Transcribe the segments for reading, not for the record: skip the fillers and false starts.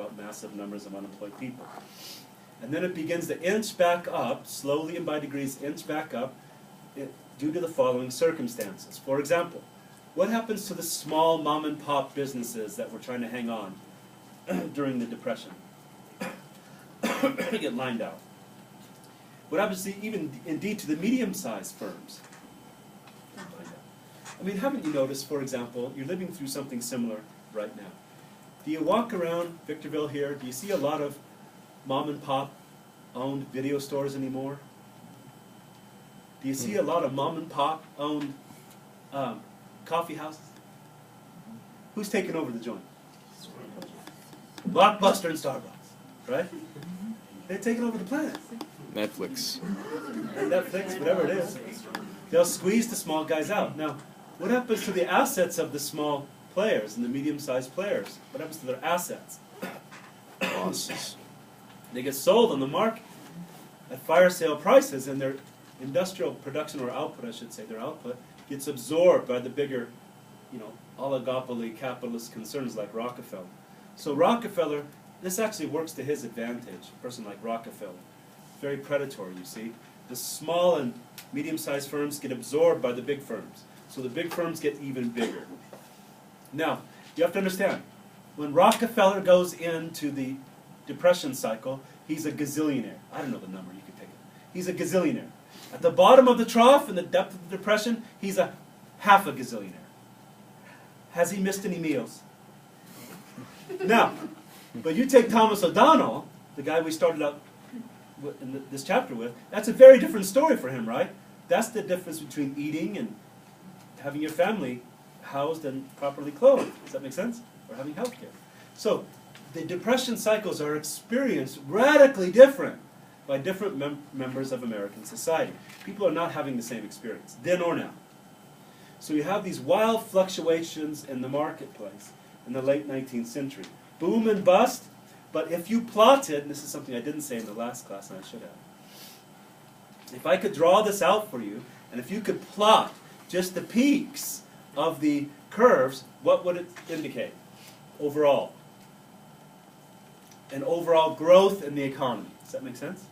about massive numbers of unemployed people. And then it begins to inch back up, slowly and by degrees inch back up, due to the following circumstances. For example, what happens to the small mom and pop businesses that were trying to hang on during the Depression? They get lined out. What happens to indeed to the medium-sized firms? I mean, haven't you noticed, for example, you're living through something similar right now. Do you walk around Victorville here, do you see a lot of mom and pop owned video stores anymore? Do you see a lot of mom and pop owned coffee houses? Who's taking over the joint? Blockbuster and Starbucks, right? They're taking over the planet. Netflix. Netflix, whatever it is. They'll squeeze the small guys out. Now, what happens to the assets of the small players and the medium-sized players? What happens to their assets? Losses. They get sold on the market at fire sale prices, and their industrial production, or output, I should say, their output, gets absorbed by the bigger, oligopoly capitalist concerns like Rockefeller. So Rockefeller, this actually works to his advantage, a person like Rockefeller. Very predatory, you see. The small and medium-sized firms get absorbed by the big firms. So the big firms get even bigger. Now, you have to understand, when Rockefeller goes into the Depression cycle, he's a gazillionaire. I don't know the number, you could take it. He's a gazillionaire. At the bottom of the trough, in the depth of the Depression, he's a half a gazillionaire. Has he missed any meals? Now, but you take Thomas O'Donnell, the guy we started out in this chapter with, that's a very different story for him, right? That's the difference between eating and having your family housed and properly clothed. Does that make sense? Or having health care. So, the Depression cycles are experienced radically different by different members of American society. People are not having the same experience, then or now. So you have these wild fluctuations in the marketplace in the late 19th century. Boom and bust, but if you plotted, and this is something I didn't say in the last class and I should have. If I could draw this out for you, and if you could plot just the peaks of the curves, what would it indicate overall? An overall growth in the economy. Does that make sense?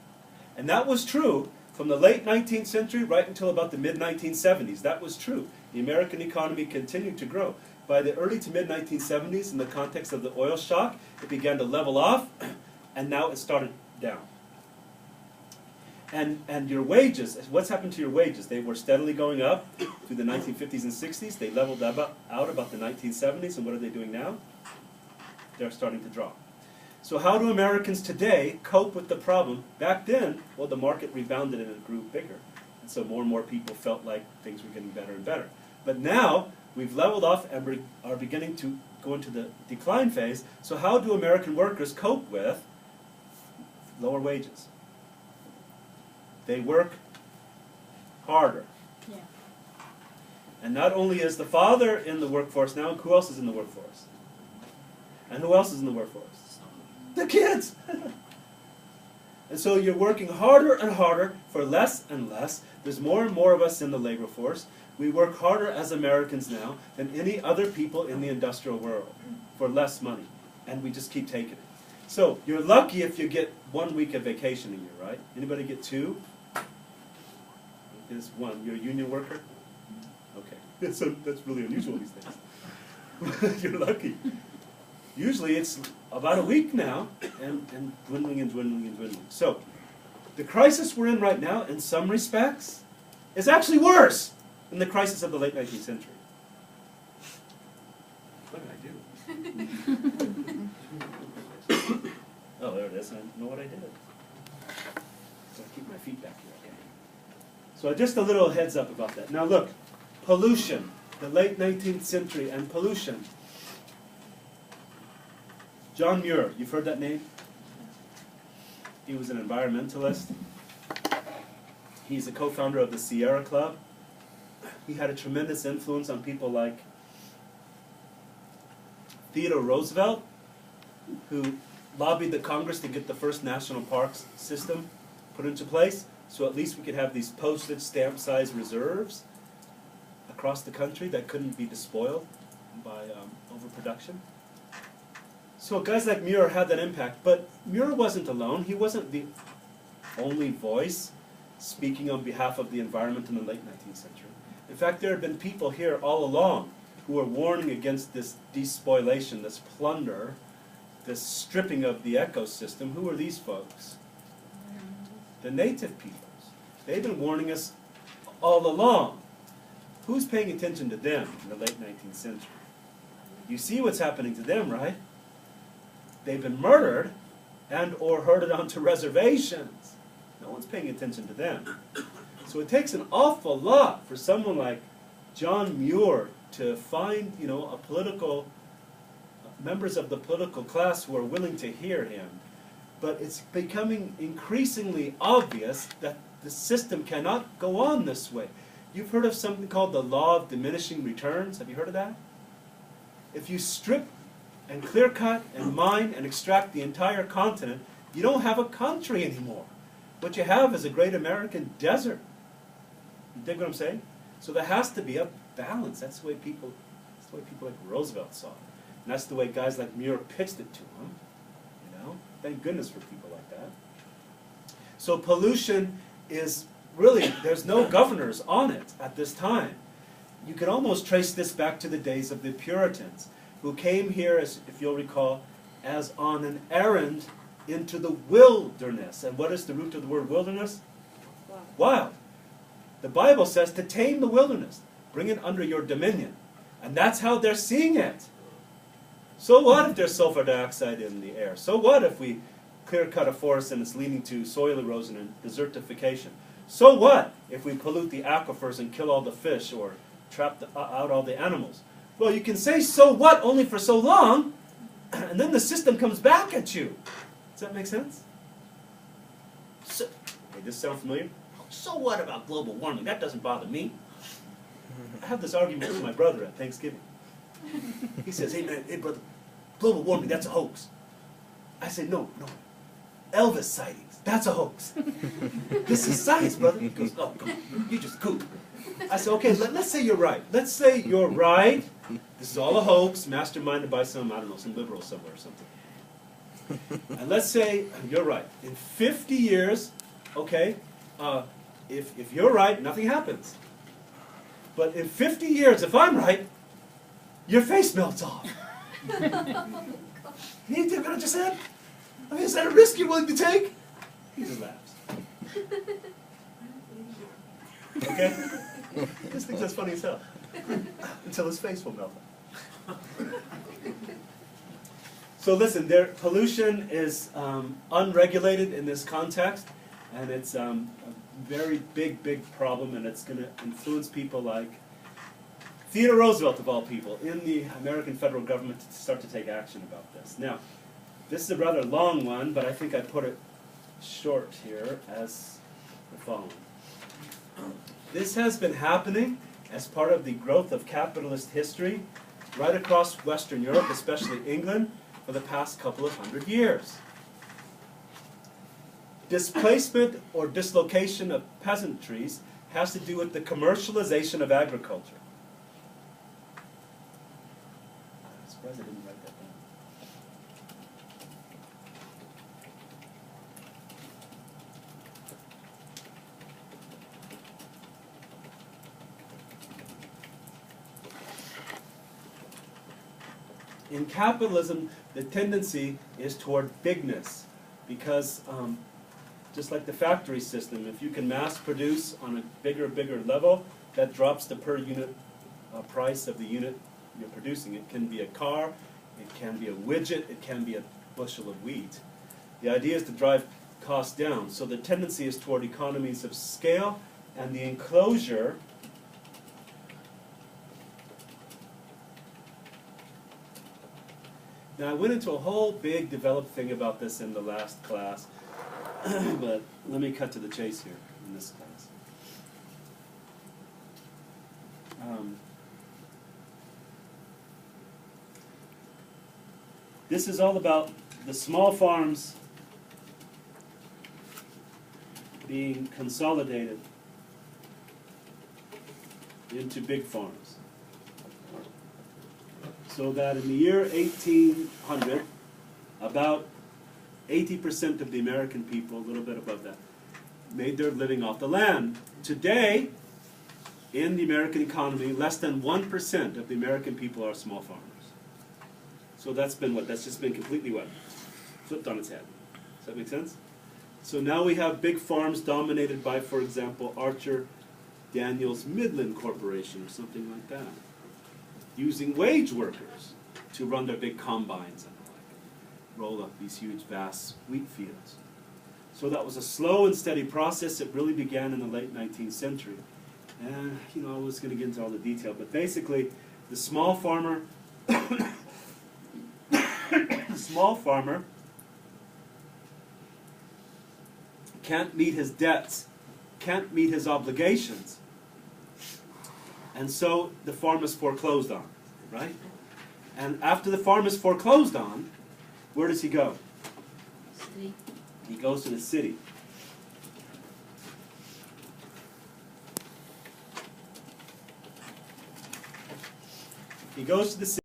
And that was true from the late 19th century right until about the mid-1970s. That was true. The American economy continued to grow. By the early to mid-1970s, in the context of the oil shock, it began to level off, and now it started down. And your wages, what's happened to your wages? They were steadily going up through the 1950s and 60s. They leveled out about the 1970s, and what are they doing now? They're starting to drop. So how do Americans today cope with the problem? Back then, well, the market rebounded and it grew bigger. And so more and more people felt like things were getting better and better. But now, we've leveled off and we are beginning to go into the decline phase. So how do American workers cope with lower wages? They work harder. Yeah. And not only is the father in the workforce now, who else is in the workforce? And who else is in the workforce? The kids! And so you're working harder and harder for less and less. There's more and more of us in the labor force. We work harder as Americans now than any other people in the industrial world for less money. And we just keep taking it. So you're lucky if you get 1 week of vacation a year, right? Anybody get 2? Is 1. You're a union worker? Okay. So that's really unusual these days. You're lucky. Usually it's about a week now, and dwindling and dwindling and dwindling. So, the crisis we're in right now, in some respects, is actually worse than the crisis of the late 19th century. What did I do? Oh, there it is. I know what I did. So I keep my feet back here, okay. So just a little heads up about that. Now look, pollution, the late 19th century and pollution. John Muir, you've heard that name? He was an environmentalist. He's a co-founder of the Sierra Club. He had a tremendous influence on people like Theodore Roosevelt, who lobbied the Congress to get the first national parks system put into place, so at least we could have these postage stamp-sized reserves across the country that couldn't be despoiled by overproduction. So guys like Muir had that impact, but Muir wasn't alone. He wasn't the only voice speaking on behalf of the environment in the late 19th century. In fact, there had been people here all along who were warning against this despoilation, this plunder, this stripping of the ecosystem. Who were these folks? The native peoples. They've been warning us all along. Who's paying attention to them in the late 19th century? You see what's happening to them, right? They've been murdered and or herded onto reservations. No one's paying attention to them. So it takes an awful lot for someone like John Muir to find, a political, members of the political class who are willing to hear him. But it's becoming increasingly obvious that the system cannot go on this way. You've heard of something called the law of diminishing returns. Have you heard of that? If you strip and clear cut and mine and extract the entire continent, you don't have a country anymore. What you have is a great American desert. You dig what I'm saying? So there has to be a balance. That's the way people like Roosevelt saw it. And that's the way guys like Muir pitched it to him. Thank goodness for people like that. So pollution is really, there's no governors on it at this time. You can almost trace this back to the days of the Puritans, who came here, as if you'll recall, as on an errand into the wilderness. And what is the root of the word wilderness? Wild. The Bible says to tame the wilderness, bring it under your dominion. And that's how they're seeing it. So what if there's sulfur dioxide in the air? So what if we clear-cut a forest and it's leading to soil erosion and desertification? So what if we pollute the aquifers and kill all the fish or trap out all the animals? Well, you can say so what only for so long, and then the system comes back at you. Does that make sense? So, hey, this sound familiar? So what about global warming? That doesn't bother me. I have this argument with my brother at Thanksgiving. He says, hey man, hey brother, global warming, that's a hoax. I said, no. Elvis sightings, that's a hoax. This is science, brother. He goes, oh, come on, you just cool. I said, okay, let's say you're right. Let's say you're right. This is all a hoax, masterminded by some liberal somewhere or something. And let's say you're right. In 50 years, okay, if you're right, nothing happens. But in 50 years, if I'm right, your face melts off. You dig what I just said? I mean, is that a risk you're willing to take? He just laughs. Okay? He just thinks that's funny as hell. Until his face will melt off. So listen, pollution is unregulated in this context, and it's a very big problem, and it's going to influence people like Theodore Roosevelt, of all people, in the American federal government to start to take action about this. Now, this is a rather long one, but I think I put it short here as the following. This has been happening as part of the growth of capitalist history right across Western Europe, especially England, for the past couple of 100 years. Displacement or dislocation of peasantries has to do with the commercialization of agriculture. I'm surprised I didn't write that down. In capitalism, the tendency is toward bigness, because just like the factory system, if you can mass produce on a bigger level, that drops the per unit price of the unit you're producing. It can be a car, it can be a widget, it can be a bushel of wheat. The idea is to drive costs down. So the tendency is toward economies of scale, and the enclosure Now, I went into a whole big developed thing about this in the last class, but let me cut to the chase here in this class. This is all about the small farms being consolidated into big farms. So that in the year 1800, About 80% of the American people, a little bit above that, made their living off the land. Today, in the American economy, less than 1% of the American people are small farmers. So that's been what? That's just been completely what? Flipped on its head. Does that make sense? So now we have big farms dominated by, for example, Archer Daniels Midland Corporation or something like that, using wage workers to run their big combines and the like, roll up these huge, vast wheat fields. So that was a slow and steady process. It really began in the late 19th century. And, you know, I was going to get into all the detail, but basically, the small farmer, can't meet his debts, can't meet his obligations, and so the farm is foreclosed on, right? And after the farm is foreclosed on, where does he go? City. He goes to the city. He goes to the city.